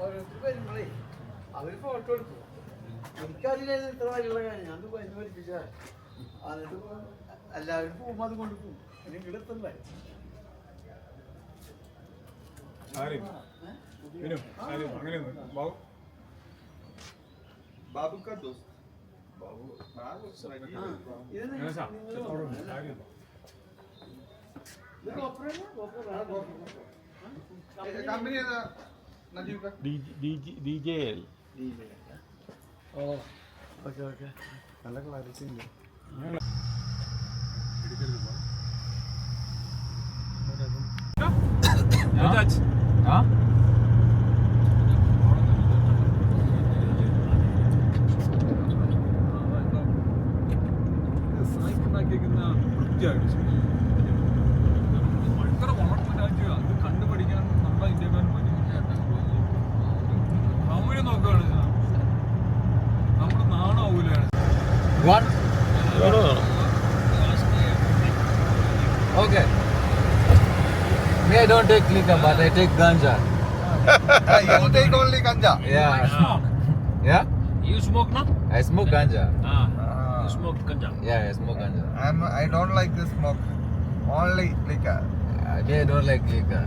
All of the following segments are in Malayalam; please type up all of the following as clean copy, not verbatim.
ഓരോരുത്തർ വരുമ്പോഴേ അവര് ഫോട്ടോ എടുക്കും. എനിക്കതിലായിരുന്നു ഇത്ര വരെയുള്ള കാര്യം. ഞാൻ പനി പഠിപ്പിച്ച എന്നിട്ട് എല്ലാവരും പോകുമ്പോൾ അത് കൊണ്ടുപോകും. ഇവിടെ എത്തണ്ടേ? बाबू का दोस्त कंपनी नजीब का DJL. ഓക്കെ ഓക്കെ നല്ല ക്ലാരിറ്റി ഉണ്ട്. ഭയങ്കര വളർന്ന രാജ്യം. അത് കണ്ടുപഠിക്കാൻ നമ്മുടെ ഇന്ത്യക്കാരൻ സൗകര്യം നോക്കുകയാണ്. നമ്മുടെ നാടാവൂലാണ്. Okay. Me, I don't take liquor, but I take ganja. you take only ganja. Yeah. Yeah? You smoke, no? I smoke ganja. You smoke ganja. Yeah, I smoke ganja. I don't like this smoke. Only liquor. Me, I don't like liquor.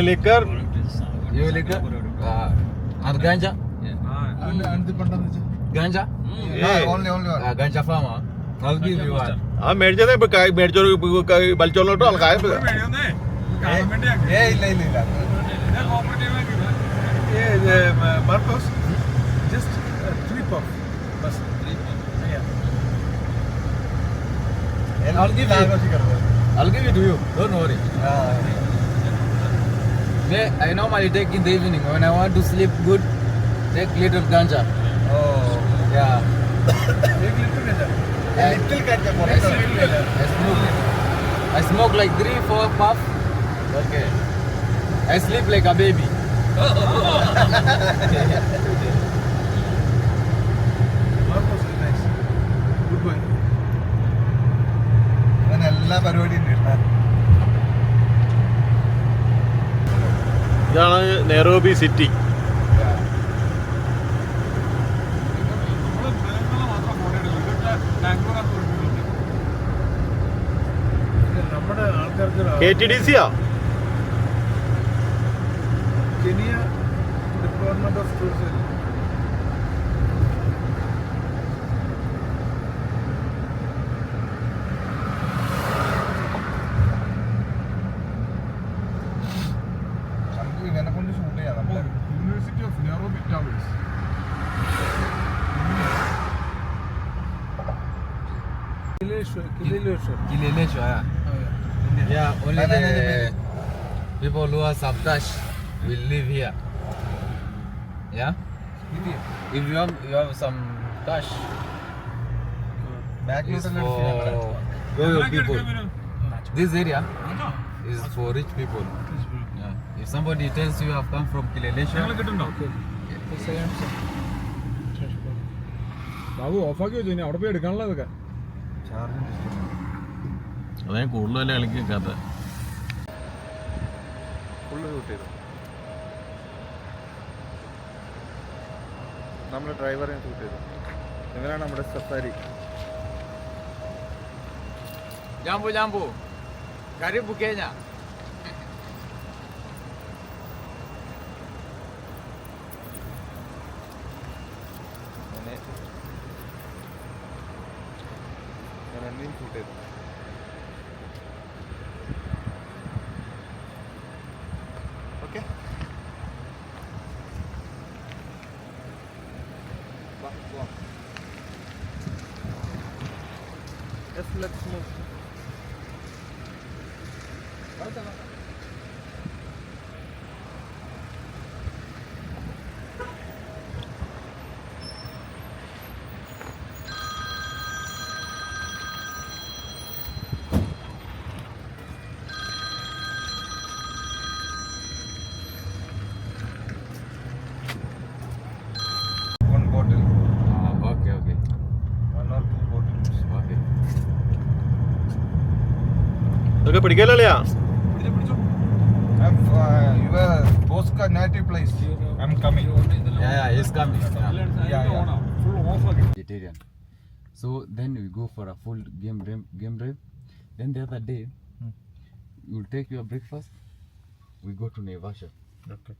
liquor? You liquor? And ganja? Ganja? Only one. Ganja farmer. I'll give you one. മേടിച്ചതേ വലിച്ചോളോട്ടോ ആൾക്കാർ ഇല്ല Marcos, just 3 puff. Bas. I'll give it to you. Don't worry. I normally take in the evening when I want to sleep good. Take little ganja. Oh. Yeah. Little ganja. I smoke like 3-4 puff. Okay. I sleep like a baby. Marcos is nice. Good boy. എല്ലാ പരിപാടിയും ഇതാണ് നെയ്റോബി സിറ്റി. നമ്മുടെ ആൾക്കാർക്ക് KTDC ആ കെനിയ ഡിപ്പാർട്ട്മെന്റ് ഓഫ് ടൂറിസം. നമുക്ക് ഇവനെ കൊണ്ട് ഷൂട്ട് ചെയ്യാം. നമ്മള് university of Nairobi towers. Kileleshwa, yeah. Yeah, only the people who are subcash will live here. Yeah? If you have some cash, it's for royal people. This area is for rich people. Yeah. If somebody tells you have come from Kileleshwa, Babu ഓഫാക്കി വെച്ചു. ഇനി അവിടെ പോയി എടുക്കാനുള്ള അതൊക്കെ അതേ കൂടുതൽ കളിക്കാത്ത ഫുള്ള് ഷൂട്ട് ചെയ്തു. നമ്മൾ ഡ്രൈവറെ ഷൂട്ട് ചെയ്തു. ഇവനാണ് നമ്മുടെ സഫാരി. Jambu, karibu Kenya. രണ്ടിനും ഷൂട്ട് ചെയ്തു. Okay let's move. One bottle. Okay. 1 or 2 bottles. Okay. ഇതൊക്കെ പിടിക്കാലോ. പിടിച്ചോ. Your boss ka native place. I'm coming. Yeah, he's coming. Yeah. Vegetarian. So then we go for a full game drive. Then the other day, you'll take your breakfast. We go to Naivasha. Okay.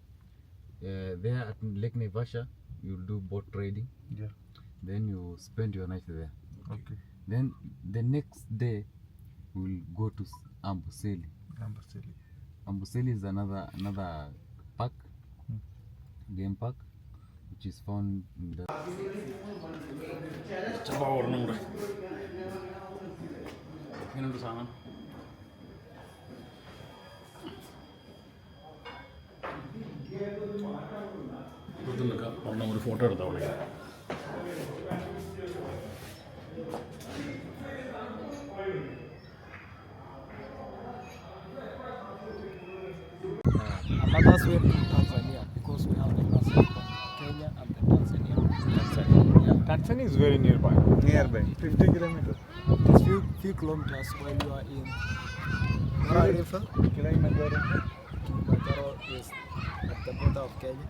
There at Lake Naivasha, you'll do boat trading. Yeah. Then you spend your night there. Okay. Then the next day, we'll go to Amboseli. Amboseli is another park, game park, which is found in the. ഒരു ഫോട്ടോ എടുത്താൽ മതി. Another way to Tanzania because we have the Tanzania, Kenya and the Tanzania. Yeah. Tanzania is very nearby. Nearby. 50 kilometers. It's few kilometers while you are in Mara River. Kilimanjaro is at the border of Kenya.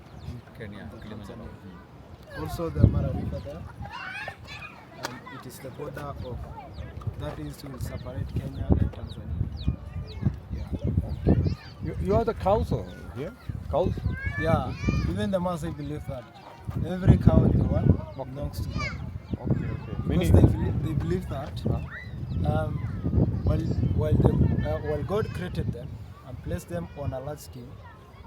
Kenya. Tanzania. Also the Mara River there. And it is the border of that is will separate Kenya and Tanzania. You have the cows over here? Cows? Yeah, even the Maasai believe that every cow in the world belongs to them. Okay. Because they believe that while God created them and placed them on a large scale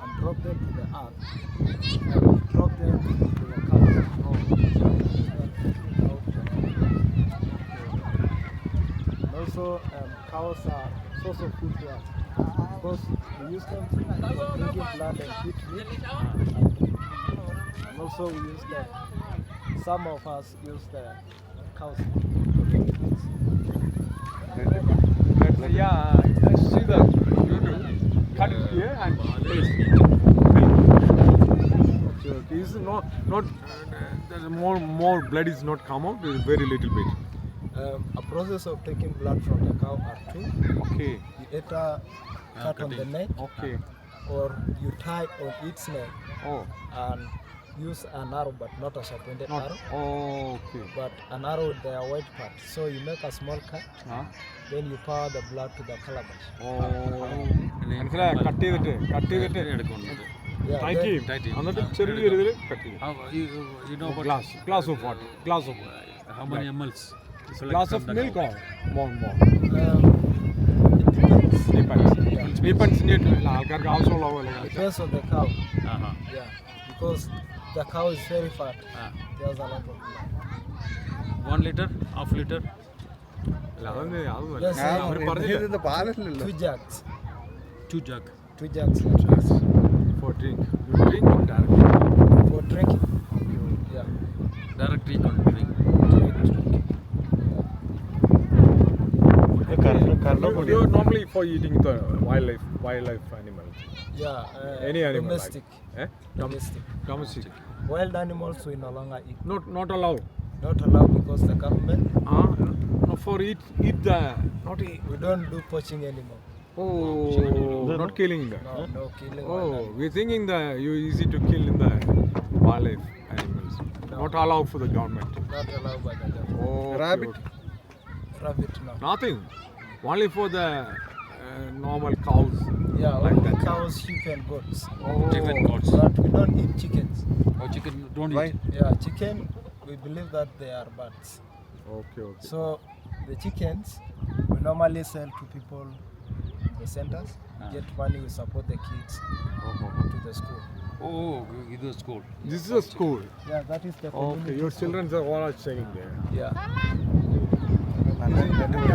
and dropped them to the earth, and dropped them to the cows. And also, cows are source of food to us because we use them for drinking blood and eat meat. And also, we use them. Some of us use the cows. Yeah, I see that. You do. Cut it here and place it. Okay. Is not there's more blood is not come out. There's very little bit. A process of taking blood from the cow are two. Okay. You either cut on the neck, Okay. or you tie on its neck Oh. and use an arrow, but not a sharpened arrow, Oh. Okay. but an arrow with the white part. So you make a small cut, Huh? then you pour the blood to the calabash. മനസ്സിലായോ? കട്ട് ചെയ്തിട്ട് Yeah, ടൈറ്റ് then, ചെയ്യും. എന്നിട്ട് ചെറിയൊരു ഇതിൽ കട്ട് ചെയ്യും. You know about Glass of water. Glass of how many mls? glass of milk or more. it depends. Depends ആൾക്കാർക്ക് ആവശ്യമുള്ള പോലെ. Depends on the cow. Uh-huh. Yeah, because the cow is very fat. There's a lot of blood. 1 liter, half liter. അല്ല അതൊന്നും Yes, അവർ പറഞ്ഞില്ല. പാലല്ലോ. 2 jugs. 2 jug. 2 jugs For drink. You drink or direct? for drinking. Yeah. Direct drink on drink. You're normally for eating the wildlife animals. Yeah. Any animal. Domestic. Like, Domestic. domestic. Wild animals we no longer eat. Not allowed. Not allowed because the government, No, for eat the not eat. we don't do poaching anymore. Oh, not killing them. No killing. Oh, wild we're thinking that you easy to kill in the wildlife animals. Not allowed for the government. animals. Not allowed by the government. Oh, Rabbit? Rabbit, no. Nothing. Only for the normal cows. Yeah, Like only that. cows, sheep and goats. Chicken, goats. But we don't eat chickens. Oh, chicken don't Why? eat. Yeah, chicken, we believe that they are birds. Okay. So the chickens we normally sell to people in the centers. Get money, we support the kids to the school. Oh, it was cool. This is a school. Yeah, that is the Okay, community your school. children are all staying there. Yeah.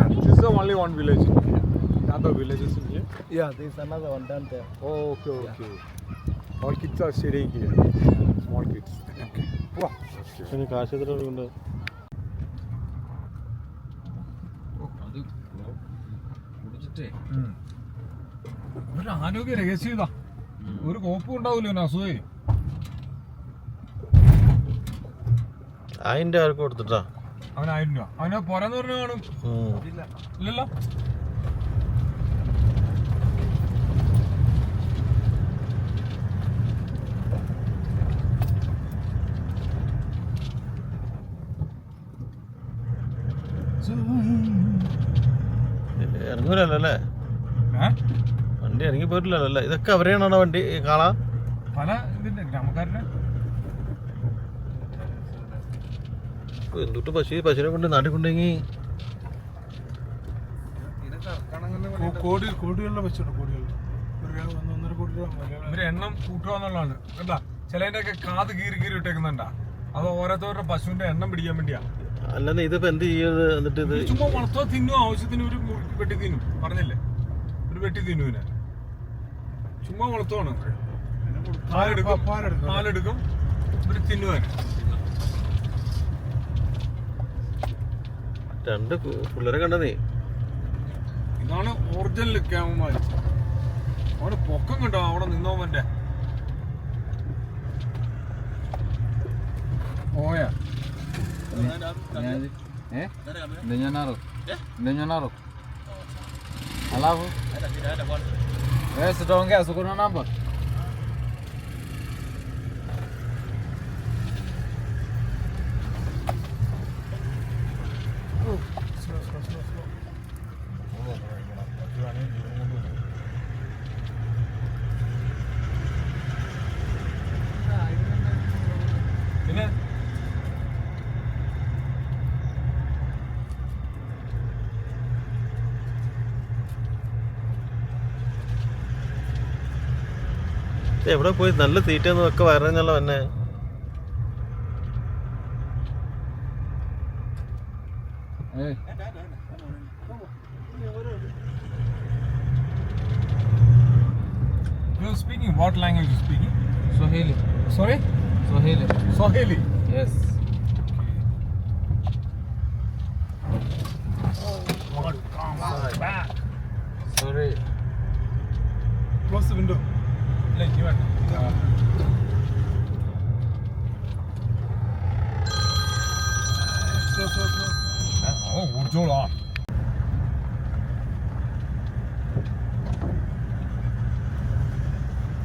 This is the only one village in here. Other villages in here. Yeah, there's another one down there. Okay. All kids are staying here. Small kids. Okay. Wow. Okay. കാശ് എത്ര ഉണ്ട്? അത് കുടിച്ചിട്ടേ ഒരു ആരോഗ്യ രഹസ്യത ഒരു കോപ്പും ഉണ്ടാവില്ല അസുഖേ. അതിന്റെ ആർക്ക് കൊടുത്തിട്ടാ? അവൻ 1000 രൂപ. അവനെ പോരാന്ന് പറഞ്ഞു കാണും. ഇല്ലല്ലോ. പോരില്ലല്ലോ അല്ലേ? വണ്ടി ഇറങ്ങി പോരില്ലല്ലോ അല്ലേ? ഇതൊക്കെ അവരെയാണോ വണ്ടി കാണാ? പല ഇതിന്റെ ഗ്രാമക്കാരുടെ എന്തുട്ട് പശുവിനെ കൊണ്ട് നാട്ടിൽ കൊണ്ടെങ്കിൽ കോടികളുടെ വെച്ചുണ്ട്. കോടികളുടെ 1.5 കോടി രൂപ ഇവര് എണ്ണം കൂട്ടുക എന്നുള്ളതാണ് കേട്ടാ. ചിലതിന്റെയൊക്കെ കാത് കീറി ഇട്ടേക്കുന്നുണ്ടാ. അത് ഓരോരുത്തരുടെ പശുവിന്റെ എണ്ണം പിടിക്കാൻ വേണ്ടിയാ. അല്ലെന്ന് ഇതിപ്പോ എന്ത് ചെയ്യത്? എന്നിട്ട് ഇത് ചുമ്മാ വളർത്തോ തിന്നും, ആവശ്യത്തിന് ഒരു വെട്ടി തിന്നും. പറഞ്ഞില്ലേ, ഒരു വെട്ടി തിന്നുവിനെ ചുമ്മാ വളർത്തുവാണ്. പാലെടുക്കും ഇവര് തിന്നുവാന്. 2 പിള്ളേരെ കണ്ട നീ. ഇതാണ് ഒറിജിനൽ ക്യാമന്മാര്. അവിടെ പൊക്കം കണ്ടോ അവിടെ നിന്നോമന്റെ. Oya. Ndenyanaro. Alafu. Wewe sitaongea siko na namba. പിന്നെ എവിടെ പോയി നല്ല തീറ്റൊന്നും ഒക്കെ വരണല്ലോ എന്നെ. Hey. you speaking what language you speaking? Swahili. Sorry? Swahili. Yes. Sorry. Close the window. Like you are. Slow. Oh, ഊർജോളാ.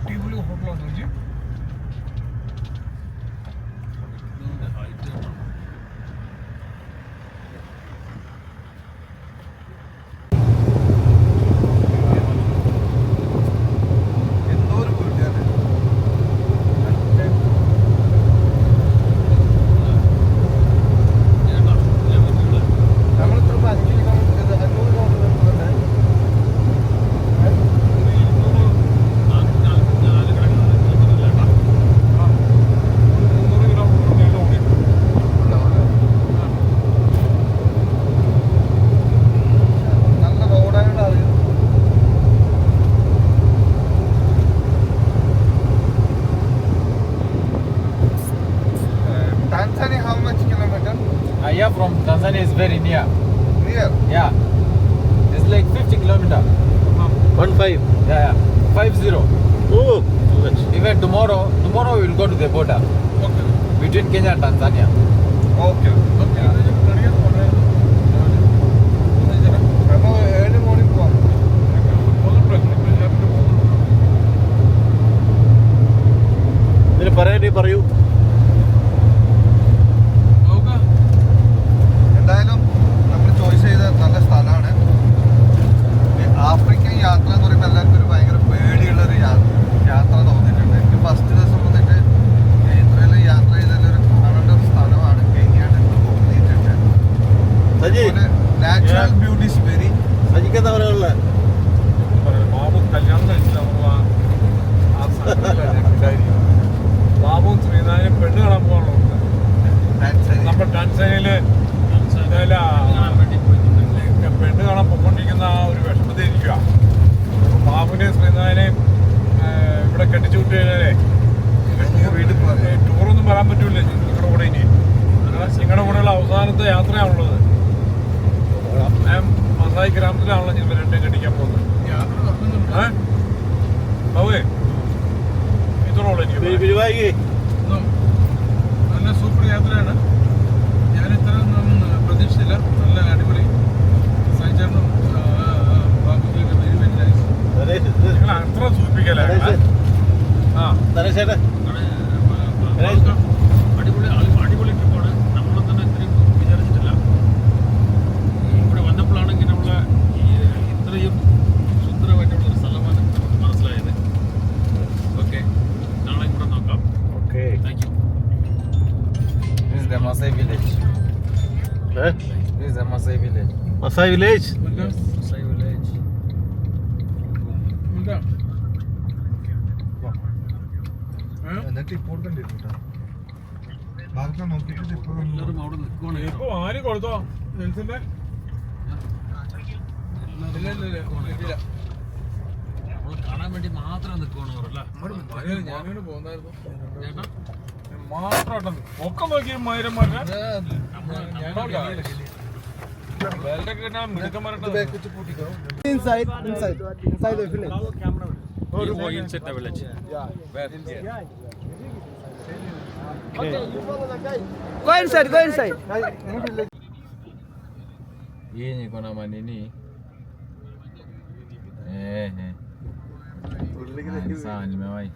അടിപൊളി ഹോട്ടലാണ് ഊർജി. എന്തോ ഒരു വീട്ടുകാരൻ നമ്മളിത്ര 5 കിലോമീറ്റർ 500 കിലോമീറ്റർ നല്ല റോഡായോണ്ട് അറിയും. Tanzania, how much kilometer? Yeah, from Tanzania is very near. Near. Yeah. It's like 50 kilometers. 15. Yeah. 50. Oh, too much. Even tomorrow we will go to the border between Kenya and Tanzania. Okay. അപ്പോൾ ഏർലി മോർണിംഗ് പോകാം. ഇതിന് പറയാനേ പറയൂ. എന്തായാലും നമ്മൾ ചോയ്സ് ചെയ്ത നല്ല സ്ഥലമാണ്. ആഫ്രിക്കൻ യാത്ര എന്ന് പറയുമ്പോൾ എല്ലാവർക്കും ഒരു ഭയങ്കര പേടിയുള്ളൊരു യാത്ര തോന്നിയിട്ടുണ്ട്. എനിക്ക് ഫസ്റ്റ് ദിവസം വന്നിട്ട് ഇത്രയും യാത്ര ചെയ്തതിലൊരു കാണേണ്ട ഒരു സ്ഥലമാണ് കെനിയായിട്ട് എനിക്ക് തോന്നിയിട്ടുണ്ട്. Saji natural beauty is very. സജിക്ക് എന്താ പറയാനുള്ള? ബാബു കല്യാണം കഴിച്ചില്ല. ബാബുവും ശ്രീനാഥനും പെണ്ണ് കാണാൻ പോകാനുള്ളത്. നമ്മുടെ ടാൻസാനിയയില് പെണ്ണ് കാണാൻ പൊക്കൊണ്ടിരിക്കുന്ന ആ ഒരു വിഷമത്തിൽ ഇരിക്കുക. ബാബുവിനെയും ശ്രീനാഥനെയും ഇവിടെ കെട്ടിച്ചു വിട്ട് കഴിഞ്ഞാലേ വീട്ടിൽ പോകാൻ ടൂറൊന്നും വരാൻ പറ്റൂല നിങ്ങളുടെ കൂടെ. ഇനി നിങ്ങളുടെ കൂടെയുള്ള അവസാനത്തെ യാത്രയാണുള്ളത്. മസായി ഗ്രാമത്തിലാണല്ലോ ഞങ്ങൾ രണ്ടും കെട്ടിക്കാൻ പോകുന്നത്. ബാബുവേ ഇത്രയുള്ളൂ എനിക്ക്. ബിരുവായി നല്ല സൂപ്പർ യാത്രയാണ്. ഞാൻ ഇത്ര ഒന്നും പ്രതീക്ഷിച്ചില്ല. നല്ല അടിപൊളി. സഹിച്ചേർന്നും ബാബുക്കൊക്കെ വെരി വെരി നൈസ്. നിങ്ങൾ അത്ര സൂചിപ്പിക്കല. ആ നരേശേട്ടാ അടിപൊളി ട്രിപ്പാണ്. നമ്മളെ തന്നെ ഇത്രയും വിചാരിച്ചിട്ടില്ല. ഇവിടെ വന്നപ്പോഴാണെങ്കിൽ നമ്മളെ ഇത്ര ഇത്രയും സുന്ദരമായിട്ടുള്ളൊരു സ്ഥലമാണ് മനസ്സിലായത്. ഓക്കെ, നാളെ കൂടെ നോക്കാം. Okay. Thank you. This is the Masai village. Eh? This is the Masai village. Masai village. എന്നിട്ട് ഇപ്പോൾ കണ്ടിരുന്നു ഭാഗത്ത് നോക്കിയിട്ട് ഇപ്പോൾ എല്ലാവരും അവിടെ നിൽക്കുവാണ്. ഇപ്പൊ ആര് കൊടുത്തോ നെൽസിന്റെ? നമ്മള് കാണാൻ വേണ്ടി മാത്രം നിൽക്കുവാണ് അവരല്ലേ? ഞാനിവിടെ പോകുന്നായിരുന്നു മാത്രം ഒക്കെ നോക്കി മൈരന്മാരുടെ Inside the village. inside the village. Yeah. Where? Okay, you follow the guy. Go inside. Hii niko na manini. Sawa, nimewahi.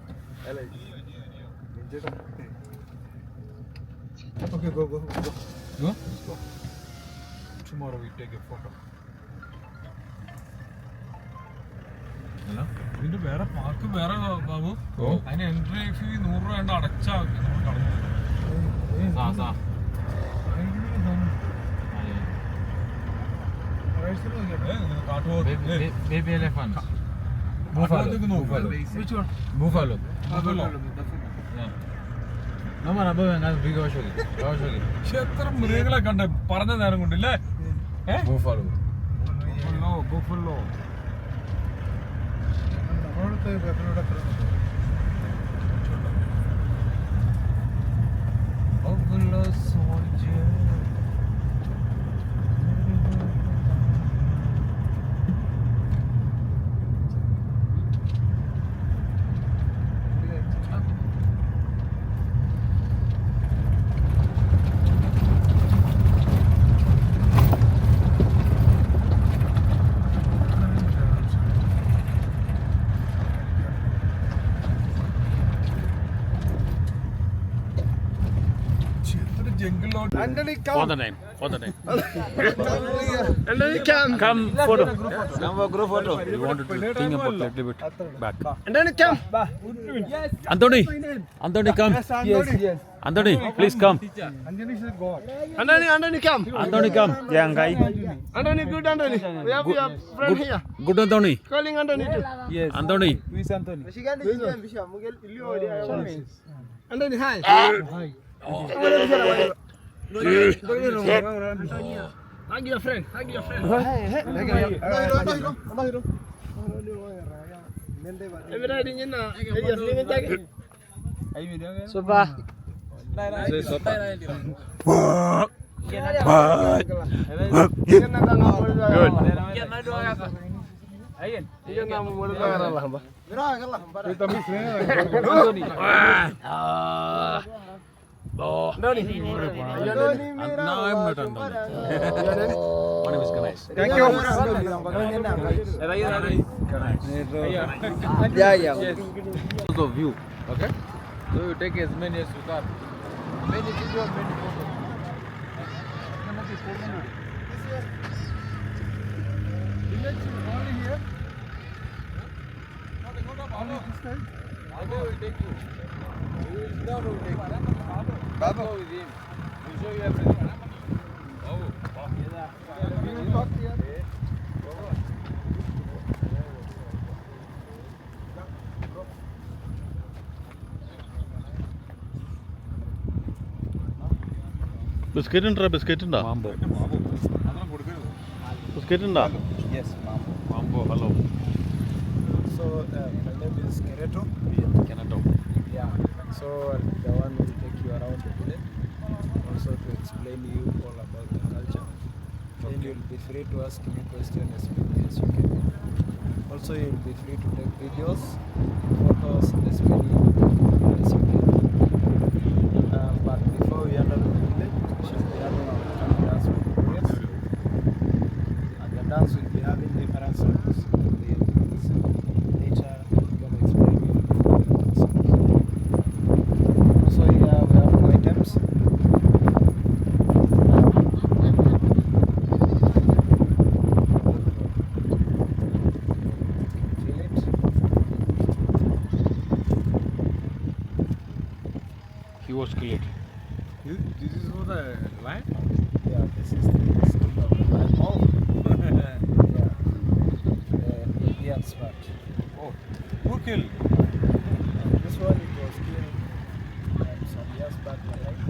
Okay, go. Go? Tomorrow we take a photo. Hello? ഇതിന്റെ വേറെ പാർക്ക് വേറെ ബാബു. ഓ. അതിന് എൻട്രി ഫീ 100 രൂപ ഉണ്ട്. അടച്ചാ നമ്മൾ കടന്നു. Sawa. Baby elephant. Buffalo. Which one? Buffalo. Buffalo. Yeah. No man, above and I'll bring show you. പക്ഷെ എത്ര മൃഗങ്ങളെ കണ്ട പറഞ്ഞ നേരം കൊണ്ടില്ലേ? Buffalo. ബുഫല്ലോ. Anthony, come. For the name. Anthony, come. Come photo. Come for group photo. You want to think about a little bit back. Anthony, come. Anthony, come. Yes. Anthony, please come. Anthony, come. Anthony, come. Yeah, guy. Anthony, good Anthony. We have your friend here. Good Anthony. Calling Anthony too. Yes. Anthony. Anthony, hi. Hug your friend. Sopa. No, I'm not Anthony. My name is Ganesh. Thank you. Yeah. Also view. Okay? So you take as many as you can. Many video, many photos. Baba will take you. He will sit down, will take you. Baba with him. We'll show you everything. Biscuit ഉണ്ടോ? ബിസ്ക്കറ്റ് ഉണ്ടോ? ബിസ്ക്കറ്റ് ഉണ്ടോ? Yes, ma'am. മാമ്പോ. Hello. So my name is Kereto. Kenato. Yeah. So the one will take you around the village, also to explain you all about the culture. Then you will be free to ask any question as many as you can. Also you will be free to take videos, photos as many as you can. But before we enter the village, we should be having our local dance with the prayers. And the dance will be having different songs. Nature, we're gonna explain you. Also here we have two items. was killed. This is for the lion? Yeah, this is the skin of the lion. Oh. Yeah. Indian smart. Oh. Who killed? This one it was killed some years back, like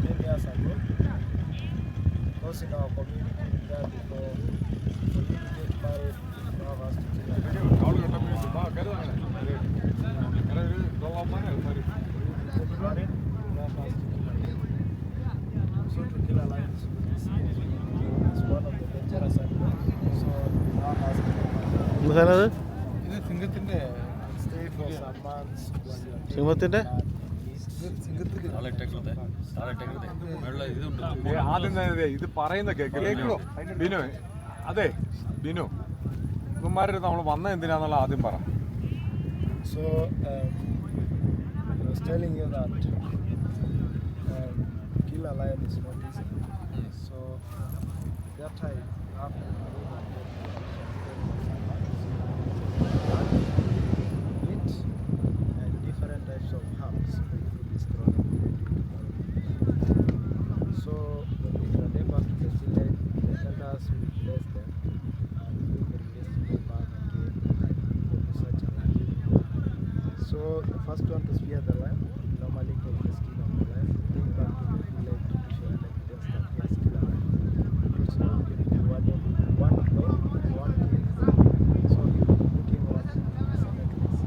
10 years ago. Because in our community, there before for you to get married, you have us to kill a lion. ആള് കണ്ടപ്പോൾ ചുമ്മാ കരുതാണ്. അങ്ങനെ ഒരു ഡോളർമാനെ അവന്മാര്. For you to get married, you have us to kill a lion. So to kill a lion is one of the dangerous animals. So now has to എന്ത് സാധനം അത്? ഇത് സിംഗത്തിന്റെ stay for some months when you are സിംഹത്തിന്റെ? സിംഗത്തിന്റെ ആദ്യം തന്നെ ഇത് പറയുന്ന കേൾക്കലോ ബിനു. അതെ ബിനു, ഇവന്മാരുടെ നമ്മൾ വന്ന എന്തിനാന്നുള്ള ആദ്യം പറ. So I was telling you that kill a lion is not easy. So that time you have to meat and different types of herbs to destroy. So when we travel back to the village, the elders will bless them and we will investigate back again and go to such a land. So the first one to spear the lion, normally take the skin of the lion, take back to the village to show an evidence that he has killed a lion. So he will be rewarded one coin, one king. So he will be putting on as a necklace.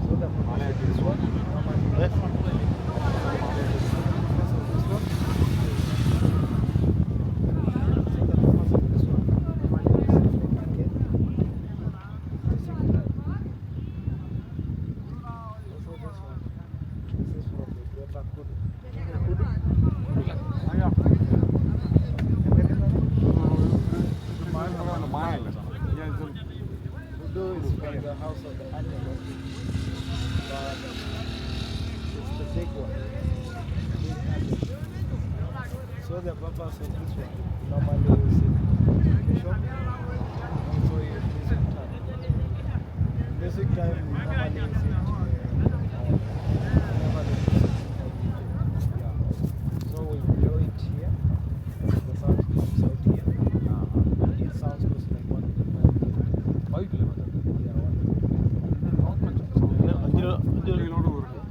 So the purpose of this one, normally this one. The house of the animal, but it's the big one, big animal. So the purpose of this one, normally use it in education, also in basic time. In basic time, we normally use it whenever the music is yeah. So we blow it here, the sound comes out here. It sounds just like 1 kilometer. Yeah, 1 ഇതിലോട്ട് കൊടുക്കും.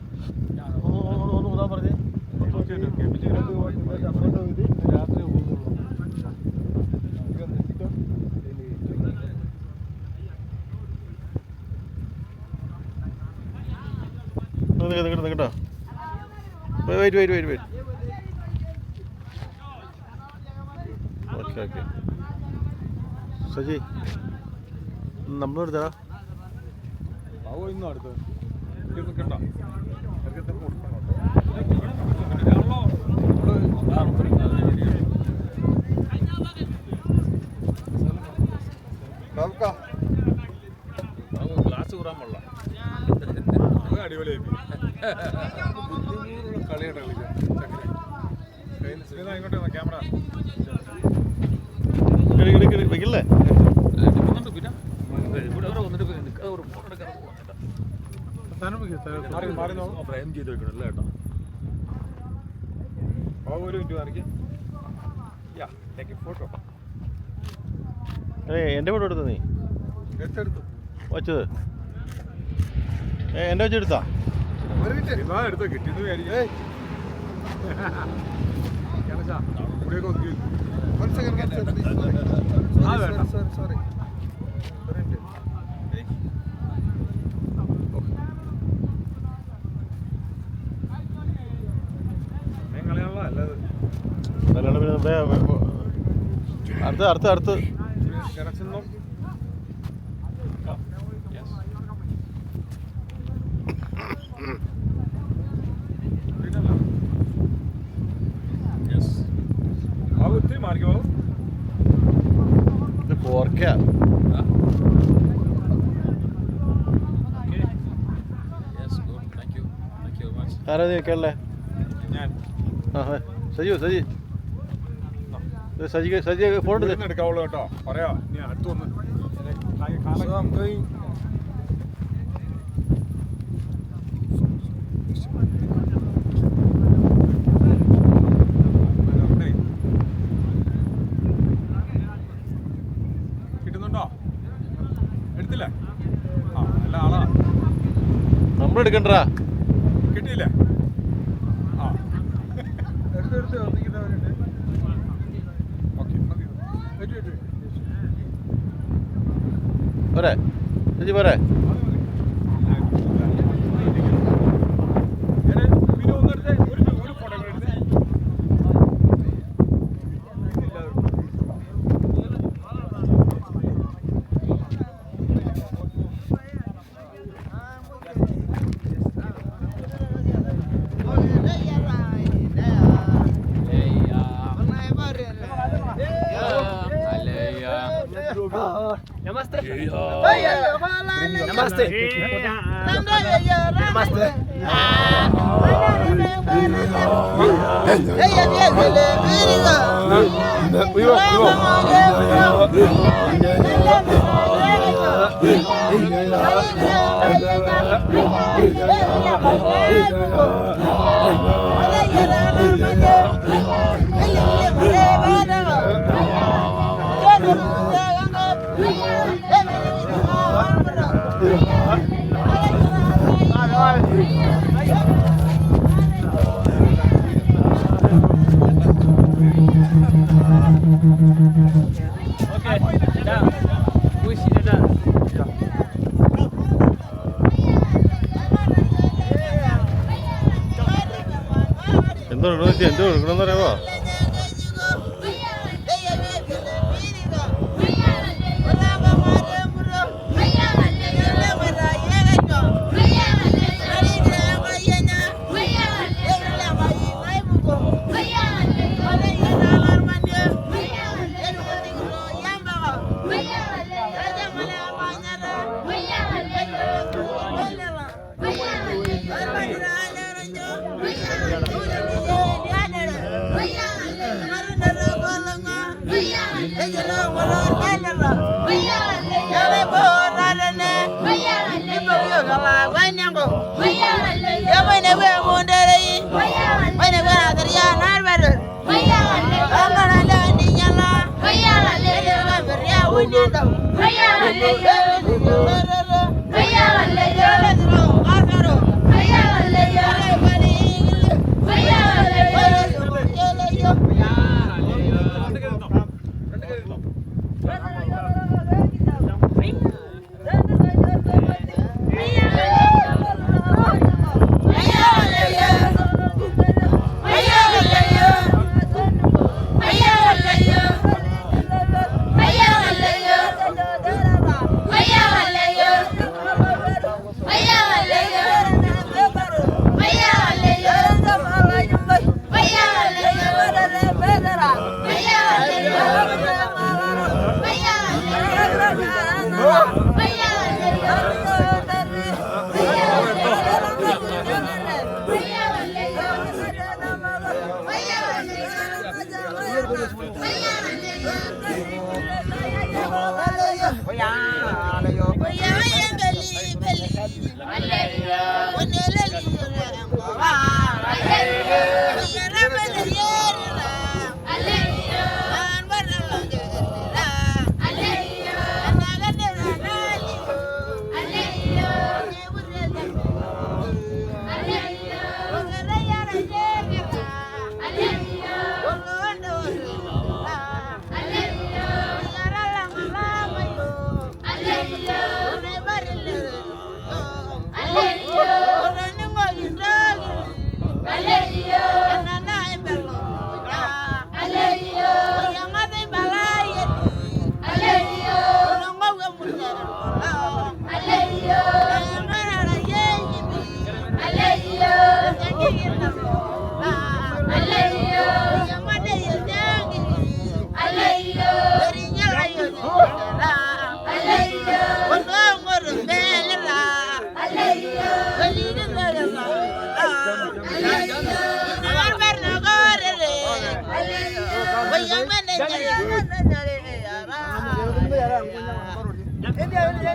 ഒന്ന് ഊതാൻ പറഞ്ഞേ. രാത്രി നിൽക്കട്ടോ. വെയിറ്റ്. ഓക്കെ സജി നമ്മളെടുത്താ ബാബു ഇന്നും അടുത്ത് നിൽക്കണ്ട. ഗ്ലാസ് കൂറാൻ പാടില്ല. അത് അടിപൊളിയായി കളിയായിട്ട് കളിക്കാം. ഇങ്ങോട്ട് ക്യാമറ വെക്കില്ലേ? ഫ്രെയിം ചെയ്ത് വെക്കണം അല്ലേ ഏട്ടാ? ഒരു മിനിറ്റ് മാറിക്ക്. ഫോട്ടോ എൻ്റെ ഫോട്ടോ എടുത്ത നീ എടുത്തെടുത്തു വച്ചത്? എൻ്റെ വെച്ചെടുത്താ? ഒരു മിനിറ്റ് ഇതാ എടുത്തോ, കിട്ടിയെന്ന് വിചാരിക്കും. ഇവിടെയൊക്കെ ഒതുക്കി. one second, sorry. സമയം കളയാനുള്ള അല്ലത്. അല്ലാണ്ട് പിന്നെ അടുത്ത് കണക്ഷനും ബാബു ഒത്തിരി മാറിക്കോ. ബാബു ഇത് പോർക്ക. ആരാ കേൾക്കല്ലേ? ഞാൻ സജി ഫോൺ എടുത്ത് എടുക്കാവുള്ളൂ കേട്ടോ. പറയാ നീ അടുത്ത് വന്ന് So I'm going എടുത്തില്ലേ? ആ നല്ല ആളാ. നമ്മളെടുക്കണ്ടാ. കിട്ടിയില്ലേ? ആ എടുത്ത് ഒന്നിക്കുന്നവരുണ്ട്. ഓക്കെ മതി. പോരെ ചേച്ചി പോരെ. പിന്നെ ഒന്നെടുത്തേ, ഒരു ഫോട്ടോ എടുത്തേ. Namaste. എന്തോ എന്തോ എടുക്കണമെന്ന് അറിയാമോ?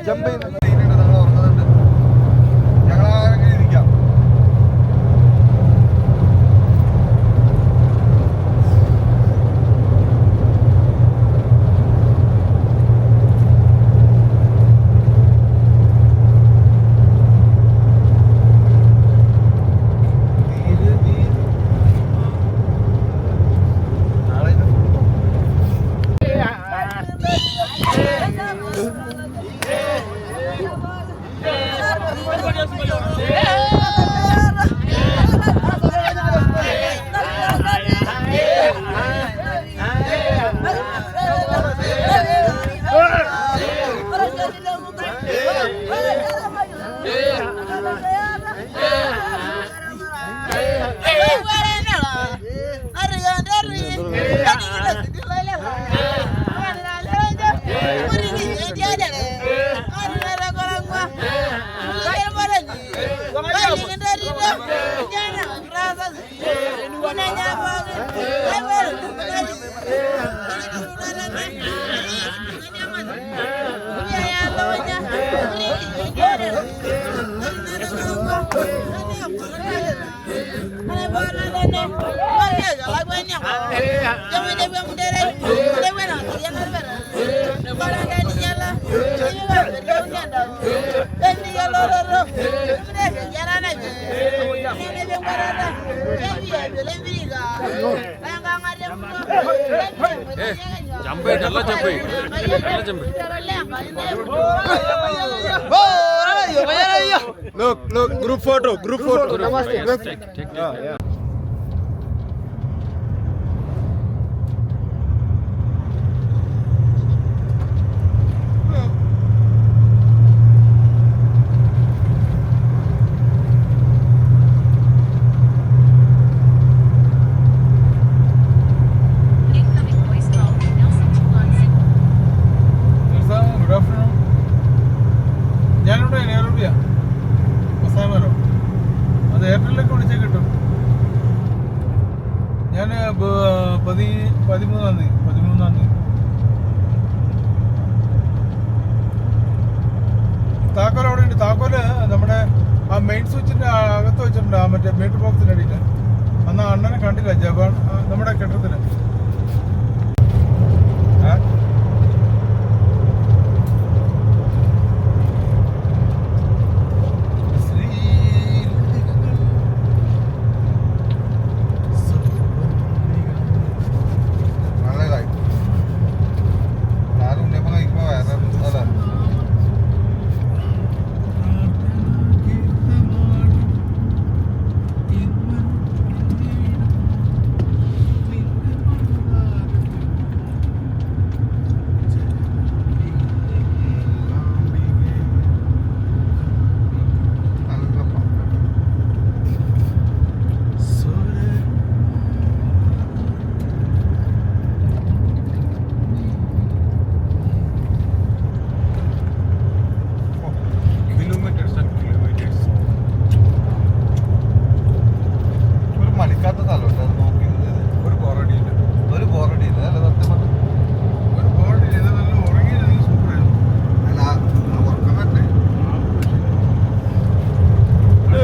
ജമ്പ് ചെയ്യുന്നുണ്ട്, നമ്മൾ ഓർക്കുന്നുണ്ട്. ഞങ്ങൾ ആരെങ്കിലും ഇരിക്കാം. Jump it, Allah jump it. Allah jump it. Look, group photo. Take. Yeah. Incoming voice call from Nelson Tulansi. Good afternoon. ഞാനിവിടെ നെഹ്റുവിയ മസാമരോ അത് എയർടെലിലേക്ക് വിളിച്ചാൽ കിട്ടും. ഞാൻ 13-ാം തീയതി താക്കോൽ അവിടെ ഉണ്ട്. താക്കോല് നമ്മുടെ ആ മെയിൻ സ്വിച്ചിന്റെ അകത്ത് വെച്ചിട്ടുണ്ട്, ആ മറ്റേ മീറ്റർ ബോക്സിന്റെ അടിയിൽ. അന്ന് ആ അണ്ണനെ കണ്ടില്ല ജവാൻ നമ്മുടെ കെട്ടിടത്തിന്. നല്ലതായി. നാല് ഉണ്ണിയപ്പം കഴിക്കുമ്പോ വേറെ അതാ. നല്ല പാട്ട്. Kilometres and kilometres. ഒരു മണിക്കാത്ത സ്ഥലമുണ്ട് അത് നോക്കിയത്. ഒരു ബോറടിയില്ല. ഒരു ബോറടിയില്ല അല്ല സത്യം പറഞ്ഞു. ഒരു ബോറടിയില്ല. ഇത് നല്ല ഉറങ്ങിയത് സൂപ്പറായിരുന്നു. അല്ല ഉറക്കം പറ്റേ.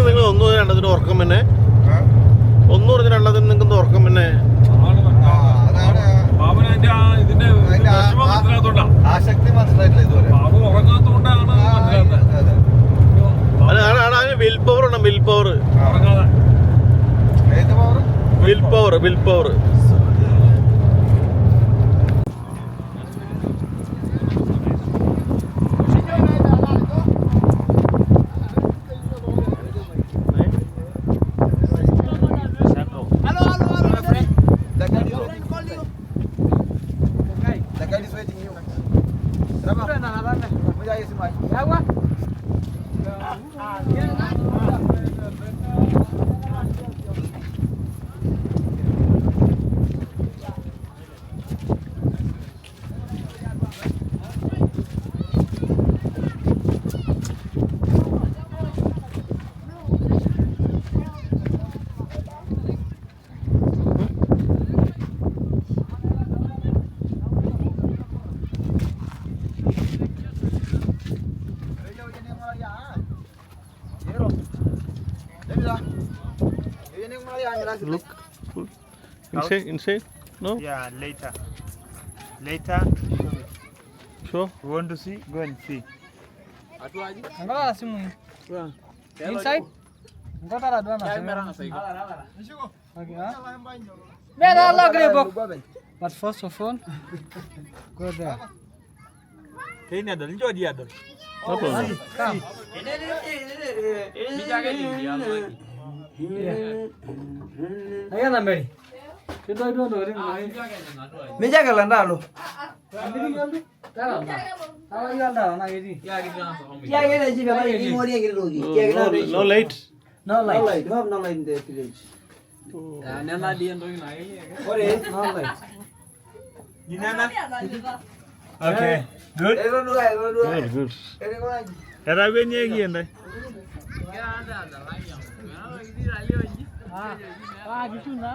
നിങ്ങൾ 1 മുതൽ 2 വരെ ഉറക്കം പിന്നെ 1 പറഞ്ഞ 2 നിങ്ങൾക്ക് ഉറക്കം പിന്നെ അതാണ് ബാബുന് അതിന്റെ ആ ഇതിന്റെ അതിന്റെ വിഷമം മനസ്സിലാത്തോണ്ടാ. ആസക്തി മനസ്സിലായിട്ടില്ല ഇതുവരെ. ബാബു ഉറങ്ങാത്തോണ്ടാണ് മനസ്സിലാത്തത്. അതെ. അതിന് വിൽ പവർ ഉണ്ട്. വിൽ പവർ ഉറങ്ങാതെ ഏത് power? Will power Look. Inside? No? Yeah, later. Sure. You want to see? Go and see. Inside? But first of all, go there. No problem. Come. Ayan Mary. Ito rin. Meja kalanda lo. No light. No light. You have no light in the village. No light. Okay. Good. Good. Gitu na.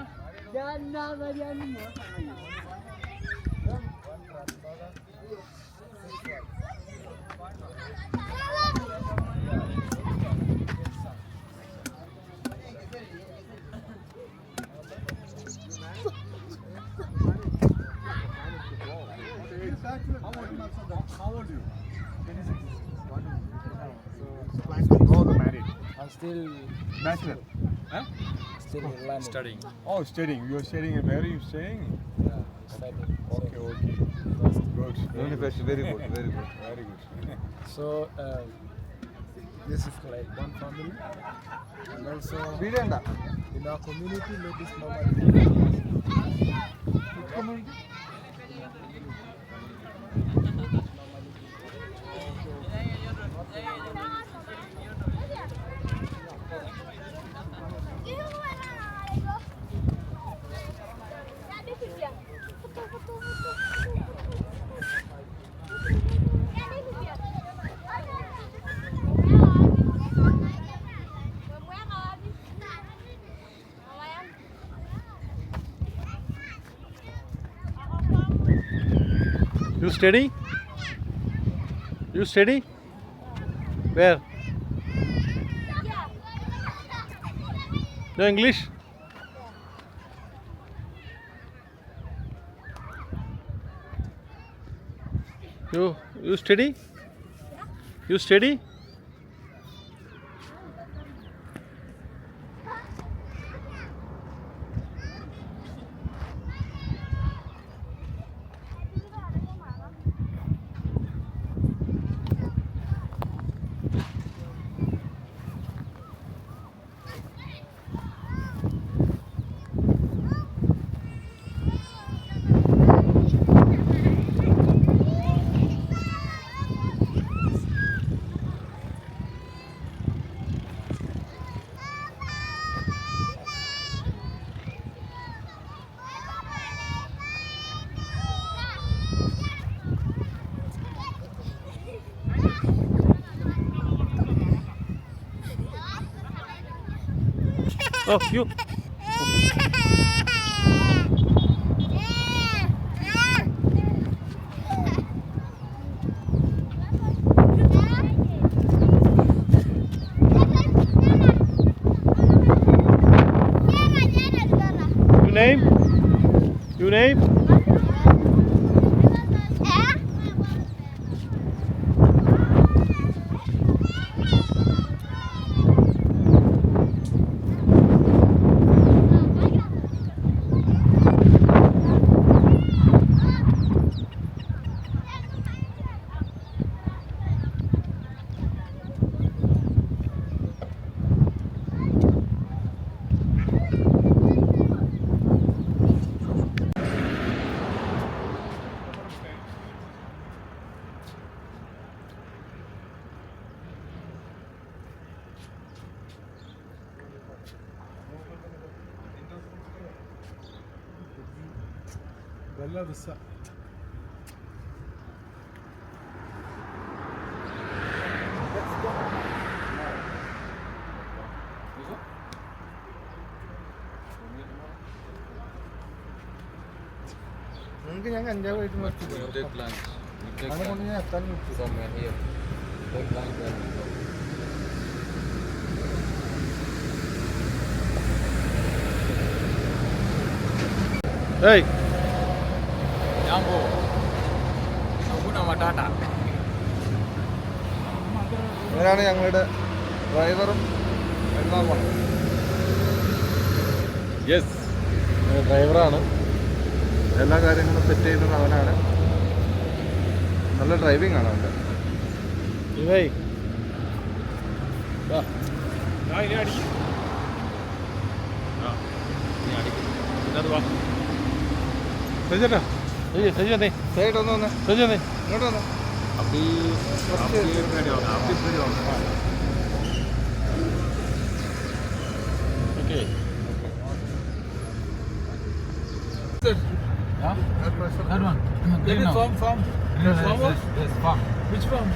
How old are you? 26. still Bachelor. Huh? still learning. Oh, studying. You're studying. Where are you staying? Yeah, studying. Okay. Good. University, very good, very good. Very good. So this is like one family, and also video ഉണ്ടാ in our community, ladies normally. You steady? You steady? Where? No English? You steady? You steady? Oh, you. You name? You name? Bella Vista. നിങ്ങൾക്ക് ഞാൻ കഞ്ചാവായിട്ട് നിർത്തി You take lunch. You take അതുകൊണ്ട് lunch ഞാൻ എത്താൻ നിർത്തി somewhere here. Take lunch there. we go. Hey, Jambo. Hakuna matata. ഇവരാണ് ഞങ്ങളുടെ ഡ്രൈവറും എല്ലാം yes, ഡ്രൈവറാണ്. എല്ലാ കാര്യങ്ങളും സെറ്റ് ചെയ്യുന്നത് അവനാണ്. നല്ല ഡ്രൈവിംഗ് ആണ് അവൻ്റെ. ഇവേ സജിയേട്ടാ, സജിയേ സൈഡ് ഒന്ന് വന്നേ, സജിയേ ഇങ്ങോട്ട് വന്നേ. Okay. Yeah? That one. Green now. Farm. Yes, farm. Which farm?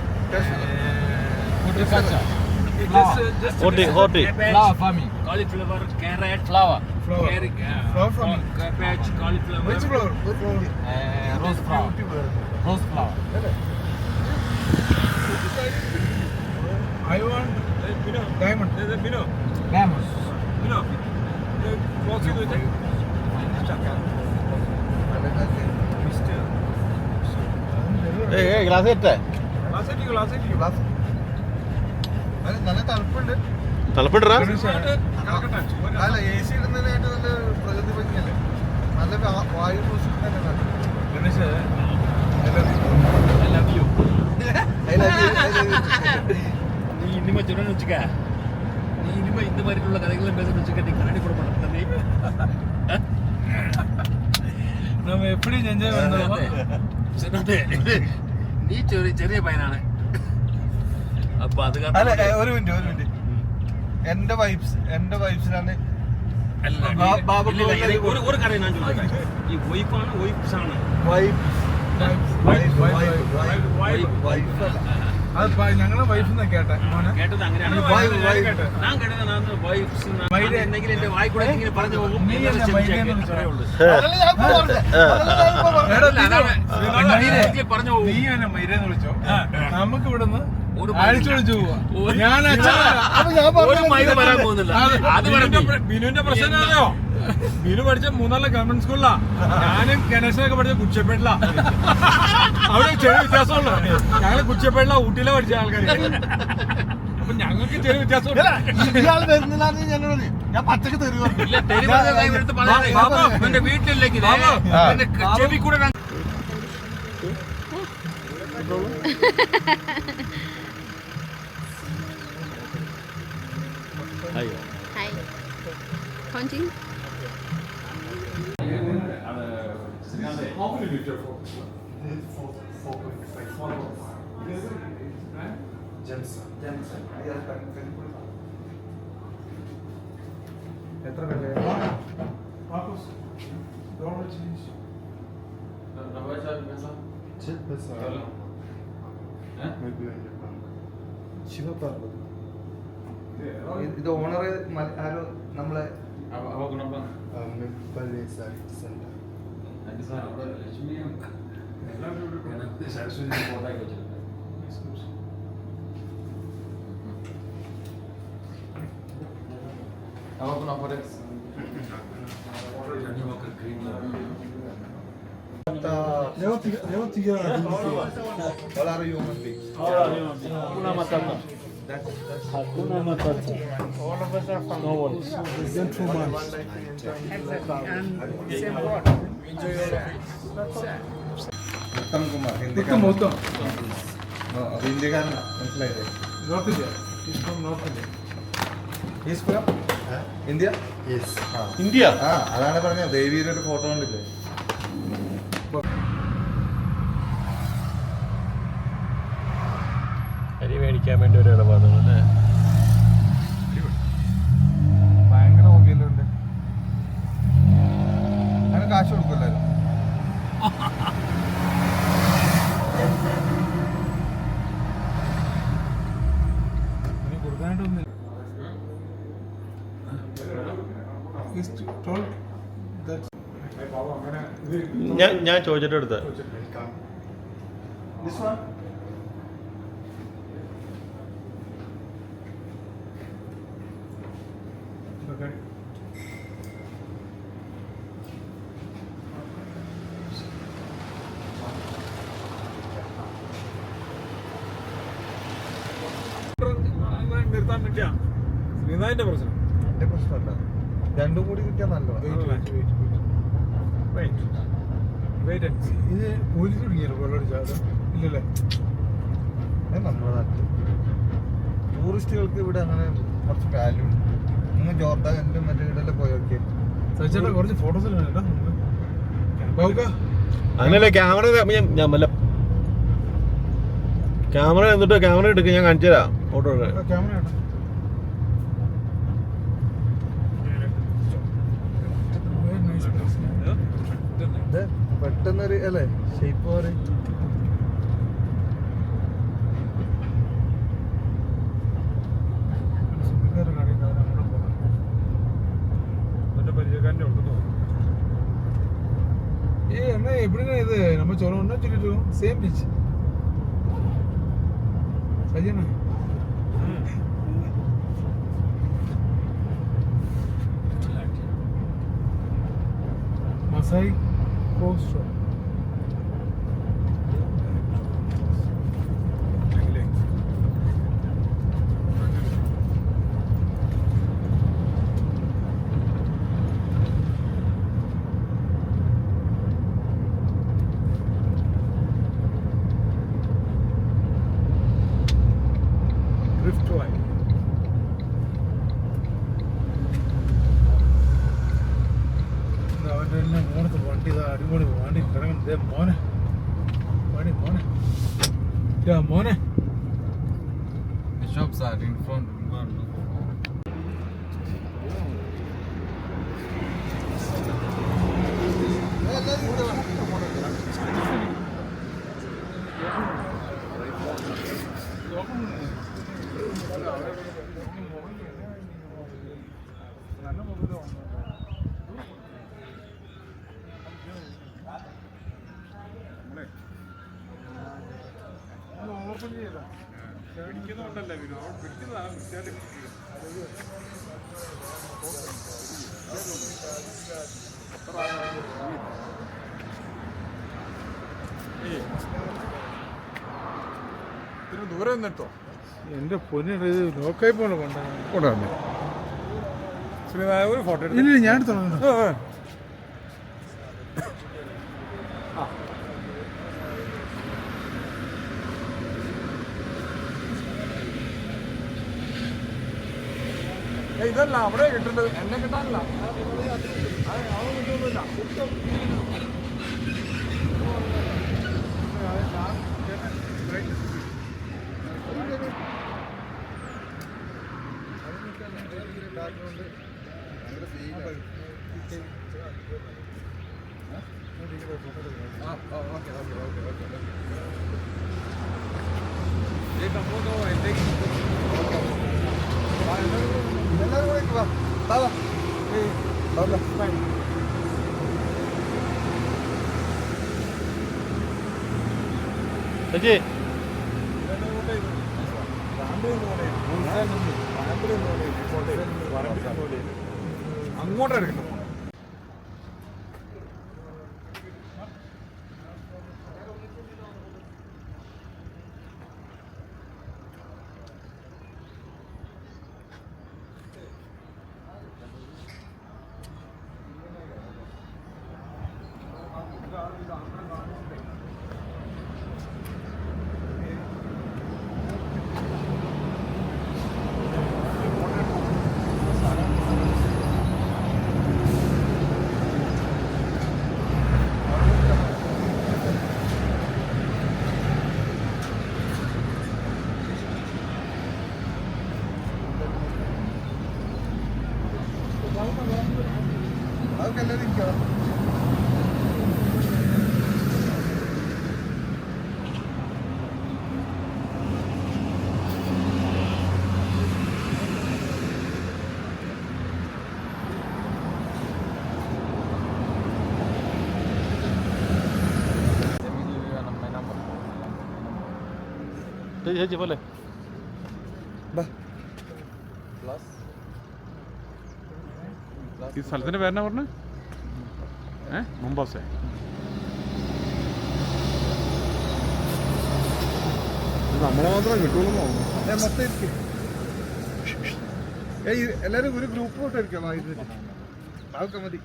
Horticulture. Flower. ഹോട്ടി Flower farming. Cauliflower, carrot, Flower. Flower. Flower farming. cabbage, cauliflower. Which flower? What flower? Rose flower. Rose flower. I want diamond. Bamboo. Glass ഇട്ടേ. അതിന് നല്ല തണുപ്പുണ്ട്. തണുപ്പുണ്ടാ? അല്ല AC ഇടുന്നതിനായിട്ട് നല്ല പ്രകൃതി ഭംഗിയല്ലേ, നല്ല വായു ശ്വസിക്കുന്നതല്ലേ നീ ഇനിമ ചുരൻ വെച്ചുക്ക, നീ ഇനിമ இந்த மாதிரிയുള്ള കഥകളും பேச വെച്ചുക്ക, നീ കണ്ണി கூட பண்ண നീ നമ്മൾ എപ്പോഴും എൻജോയ് பண்ணுவோம். നീ ചെറിയ പയ്യനാണ്. അപ്പൊ അത് അല്ല ഒരു മിനിറ്റ് എന്റെ വൈബ്സിലാണ് ഒരു കാര്യം ഞാൻ ചോദിക്കാം, ഈ വൈഫാണ് വൈഫ്സാണ് അത് ഞങ്ങളെ വൈഫ് കേട്ടെ കേട്ടത് അങ്ങനെയാണ്. ഞാൻ കേട്ടത് എന്തെങ്കിലും എന്റെ വായി കൂടെ ഇങ്ങനെ പറഞ്ഞു പോകും. പറഞ്ഞു പോകും. നീ എന്നെ മൈരെന്ന് വിളിച്ചോ, നമുക്ക് ഇവിടുന്ന് അഴിച്ചു വിളിച്ചു പോവാ. ഞാൻ ഒരു മൈര വരാൻ പോകുന്നില്ല. അത് ബിനുവിന്റെ പ്രശ്നം അറിയോ? ബിനു പഠിച്ച 3 ഗവൺമെന്റ് സ്കൂളിലാ, ഞാനും ഗണേശനൊക്കെ പഠിച്ച കുച്ചപ്പേട്ടിലാ. അവിടെ ചെറിയ വ്യത്യാസമുള്ളൂ. ഞങ്ങള് കുച്ചപ്പേട്ടിലാ, ഊട്ടിയിലാ പഠിച്ച ആൾക്കാർ. അപ്പൊ ഞങ്ങൾക്ക് ചെറിയ വ്യത്യാസമുണ്ട്. ഞാൻ പച്ചക്ക് തരുവാ. എന്റെ വീട്ടിലേക്ക് ചെവി കൂടെ Hi. Counting? എത്ര പേര്? ശിവപാർവതി. ഇത് ഓണർ ആരോ നമ്മളെ All are human beings. Hakuna Matata. All of us are from no worries. gentleman. Same word. Enjoy your life. Uttam Kumar മൊത്തം അത് ഇന്ത്യക്കാരനാ, മനസ്സിലായില്ലേ? North India. He's from North India. He's from India. India അതാണ് പറഞ്ഞത്, ദേവിയുടെ ഒരു ഫോട്ടോ കണ്ടില്ലേ? അരി മേടിക്കാൻ വേണ്ടി ഒരു ഇടപാടാണ് അല്ലേ? ഭയങ്കര ഹോബിയെല്ലാം ഉണ്ട്. അങ്ങനെ കാശ് കൊടുക്കുമല്ലായിരുന്നു. കൊടുക്കാനായിട്ടൊന്നുമില്ല. ഞാൻ ചോദിച്ചിട്ട് എടുത്ത This one? Okay. നിർത്താൻ പറ്റിയ ശ്രീനാഥിന്റെ പ്രശ്നം. എന്റെ പ്രശ്നമല്ല, രണ്ടും കൂടി കിട്ടിയാൽ നല്ലതാണ്. ഇത് പോലീസ് തുടങ്ങിയല്ലോ കൊള്ളടിച്ചാൽ ഇല്ലല്ലേ? നമ്മുടെ നാട്ടിൽ ടൂറിസ്റ്റുകൾക്ക് ഇവിടെ അങ്ങനെ കുറച്ച് വാല്യൂ ഉണ്ട്. നിങ്ങൾ ജോർദാനും മറ്റേ ഇടയിലെ പോയൊക്കെ സച്ചിയുടെ കുറച്ച് ഫോട്ടോസ് അങ്ങനല്ലേ? ക്യാമറ ക്യാമറ എന്നിട്ട് ക്യാമറ എടുക്കുക, ഞാൻ കാണിച്ചു തരാം ഫോട്ടോ എടുക്കാൻ. ക്യാമറ പെട്ടെന്നൊരു അല്ലേ ഷേപ്പ് പോലെ. പരിചയക്കാരൻ്റെ ഉണ്ടെന്നോ? എന്നാ എവിടെയാണ് ഇത്? നമ്മൾ ചോളം ഉണ്ടോ ചുരുട്ടോ? സെയിം ബീച്ച് സജിയാണ്. മസായി കോസ്റ്റ് ഡ്രിഫ്റ്റ് വായി അവൻ്റെ തന്നെ മോനത്ത് വണ്ടി ഇതാ അടിപൊളി വണ്ടി കിടങ്ങുന്നത് മോനെ വണ്ടി മോനെ മോനെ. The shops are in front. പിടിക്കുന്നുണ്ടല്ലേ പിടിക്കുന്നതാണ് വൃത്തിയായിട്ട് ഇതിന് ദൂരെ നിന്നിട്ടോ എന്റെ പൊന്നിട്ട് ഇത് ലോക്കായി പോലെ കൊണ്ടാണ് ഒരു ഫോട്ടോ ഇല്ല ഞാൻ എടുത്തോളാം. ഇതല്ല അവിടെ കിട്ടേണ്ടത് എന്നെ കിട്ടാനില്ല അത് കിട്ടുന്നില്ല ചേച്ചി അങ്ങോട്ടായിരിക്കണം. അതൊക്കെ എല്ലാവരും ഇരിക്കണം. ചേച്ചി പോലെ ഈ സ്ഥലത്തിന്റെ പേരെന്നാ പറഞ്ഞു മുംബൈ നമ്മളെ മാത്രം കിട്ടുള്ളൂ മൊത്തം ഇരിക്കും. എല്ലാവരും ഒരു ഗ്രൂപ്പ് ഫോട്ടോ എടുക്കാം. അതൊക്കെ മതി.